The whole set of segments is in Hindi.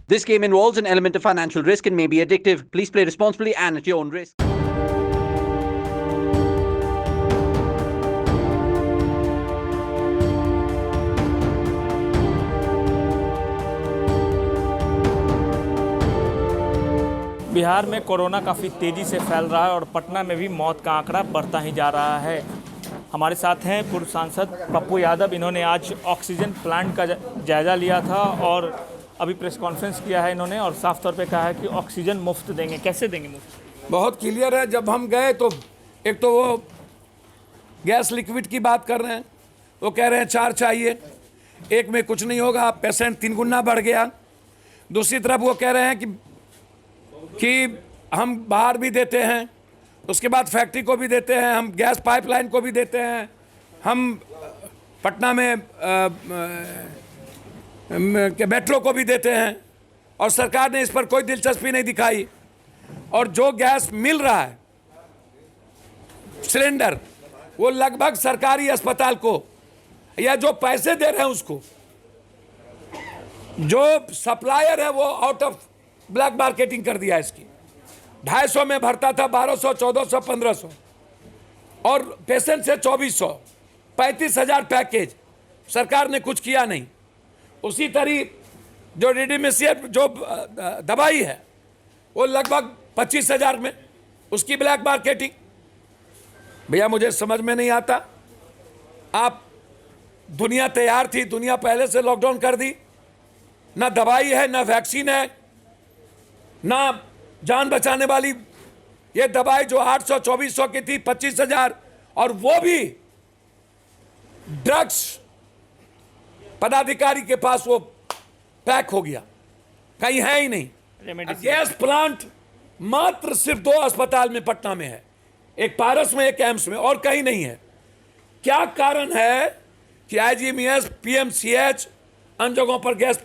This game involves an element of financial risk and may be addictive. Please play responsibly and at your own risk. Bihar में कोरोना काफ़ी तेज़ी से फैल रहा है और पटना में भी मौत का आंकड़ा बढ़ता ही जा रहा है। हमारे साथ हैं पूर्व सांसद पप्पू यादव। इन्होंने आज ऑक्सीजन प्लांट का जायज़ा लिया था और अभी प्रेस कॉन्फ्रेंस किया है इन्होंने, और साफ तौर पे कहा है कि ऑक्सीजन मुफ्त देंगे। कैसे देंगे मुफ्त? बहुत क्लियर है। जब हम गए तो एक तो वो गैस लिक्विड की बात कर रहे हैं, वो कह रहे हैं 4 चाहिए, एक में कुछ नहीं होगा, पेशेंट 3 गुना बढ़ गया। दूसरी तरफ वो कह रहे हैं कि हम बाहर भी देते हैं, उसके बाद फैक्ट्री को भी देते हैं, हम गैस पाइपलाइन को भी देते हैं, हम पटना में मेट्रो को भी देते हैं, और सरकार ने इस पर कोई दिलचस्पी नहीं दिखाई। और जो गैस मिल रहा है सिलेंडर, वो लगभग सरकारी अस्पताल को, या जो पैसे दे रहे हैं उसको, जो सप्लायर है वो आउट ऑफ ब्लैक मार्केटिंग कर दिया। इसकी 250 में भरता था, 1200, 1400, 1500, और पेशेंट से 2400, 35,000 पैकेज। सरकार ने कुछ किया नहीं। उसी तरह जो रेमडेसिविर जो दवाई है वो लगभग 25,000 में, उसकी ब्लैक मार्केटिंग। भैया मुझे समझ में नहीं आता। आप दुनिया तैयार थी, दुनिया पहले से लॉकडाउन कर दी, ना दवाई है ना वैक्सीन है ना जान बचाने वाली ये दवाई जो 800 2400 की थी 25,000, और वो भी ड्रग्स पदाधिकारी के पास वो पैक हो गया, कहीं है ही नहीं। गैस प्लांट मात्र सिर्फ 2 अस्पताल में पटना में है, एक पारस में, एक एम्स में, और कहीं नहीं है। क्या कारण है कि आईजीएमईएस, पीएमसीएच, अन्य जगहों पर गैस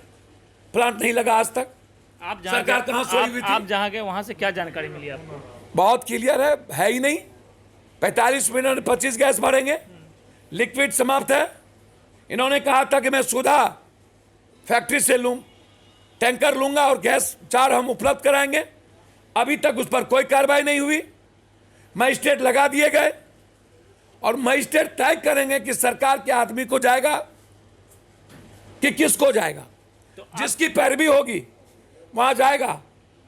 प्लांट नहीं लगा आज तक? आप सरकार कहाँ सोई हुई थी? आप जहाँ गए वहाँ से क्या जानकारी मिली आपको? बहुत क्लियर है ही नहीं। 45 मिनट में 25 गैस भरेंगे, लिक्विड समाप्त है। इन्होंने कहा था कि मैं सुधा फैक्ट्री से टैंकर लूंगा और गैस 4 हम उपलब्ध कराएंगे। अभी तक उस पर कोई कार्रवाई नहीं हुई। मजिस्ट्रेट लगा दिए गए, और मजिस्ट्रेट तय करेंगे कि सरकार के आदमी को जाएगा कि किसको जाएगा। तो जिसकी पैरवी होगी वहां जाएगा।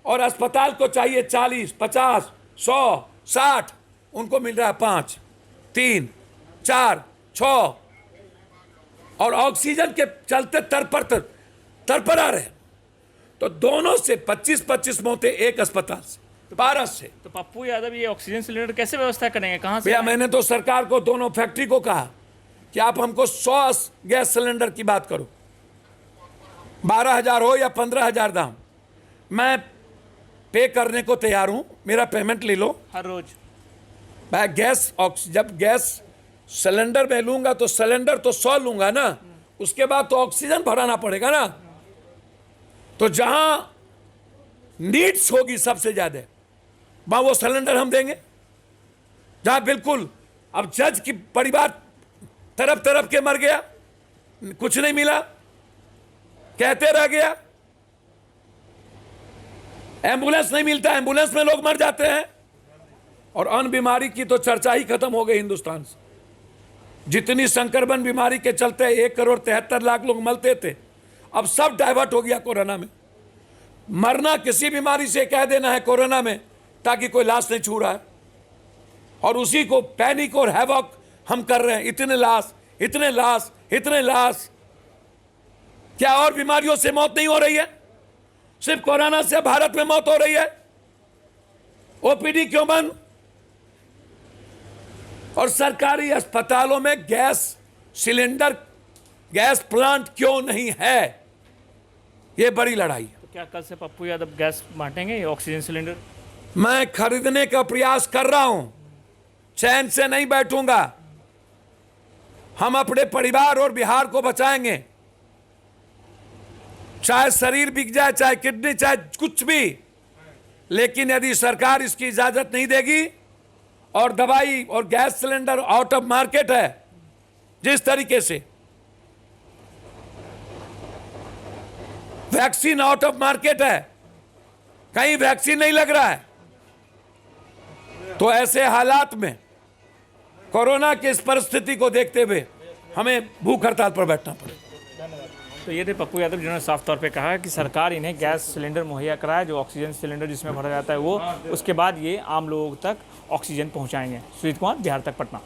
और अस्पताल को चाहिए 40, 50, 100, 60, उनको मिल रहा है 5, 3, 4, 6, और ऑक्सीजन के चलते तरपरा रहे। तो दोनों से 25-25 मौतें एक अस्पताल से, पारस से। तो पप्पू यादव ये ऑक्सीजन सिलेंडर कैसे व्यवस्था करेंगे, कहाँ से? भैया मैंने तो सरकार को, दोनों फैक्ट्री को कहा कि आप हमको 100 गैस सिलेंडर की बात करो, 12,000 हो या 15,000 दाम, मैं पे करने को तैयार हूं, मेरा पेमेंट ले लो हर रोज। मैं जब गैस सिलेंडर में लूंगा तो सिलेंडर तो 100 लूंगा ना, उसके बाद तो ऑक्सीजन भराना पड़ेगा ना। तो जहां नीड्स होगी सबसे ज्यादा, वहां वो सिलेंडर हम देंगे। जहां बिल्कुल अब जज की परिवार तरफ के मर गया, कुछ नहीं मिला, कहते रह गया, एम्बुलेंस नहीं मिलता, एम्बुलेंस में लोग मर जाते हैं, और अन्य बीमारी की तो चर्चा ही खत्म हो गई हिंदुस्तान से। जितनी संक्रमण बीमारी के चलते 1,73,00,000 लोग मरते थे, अब सब डाइवर्ट हो गया कोरोना में। मरना किसी बीमारी से कह देना है कोरोना में, ताकि कोई लाश नहीं छू रहा है, और उसी को पैनिक और हैवॉक हम कर रहे हैं। इतने लाश, इतने लाश, इतने लाश। क्या और बीमारियों से मौत नहीं हो रही है? सिर्फ कोरोना से भारत में मौत हो रही है। ओपीडी क्यों बंद? और सरकारी अस्पतालों में गैस सिलेंडर, गैस प्लांट क्यों नहीं है? यह बड़ी लड़ाई है। तो क्या कल से पप्पू यादव गैस बांटेंगे, ये ऑक्सीजन सिलेंडर? मैं खरीदने का प्रयास कर रहा हूं, चैन से नहीं बैठूंगा। हम अपने परिवार और बिहार को बचाएंगे, चाहे शरीर बिक जाए, चाहे किडनी, चाहे कुछ भी। लेकिन यदि सरकार इसकी इजाजत नहीं देगी और दवाई और gas cylinder out of market है जिस तरीके से, वैक्सीन आउट ऑफ मार्केट है, कहीं वैक्सीन नहीं लग रहा है। तो ऐसे हालात में कोरोना की इस परिस्थिति को देखते हुए हमें भूख हड़ताल पर बैठना पड़ेगा। तो ये थे पप्पू यादव जिन्होंने साफ तौर पे कहा कि सरकार इन्हें गैस सिलेंडर मुहैया कराए, जो ऑक्सीजन सिलेंडर जिसमें भरा जाता है वो, उसके बाद ये आम लोगों तक ऑक्सीजन पहुंचाएंगे। सुजीत कुमार, बिहार तक, पटना।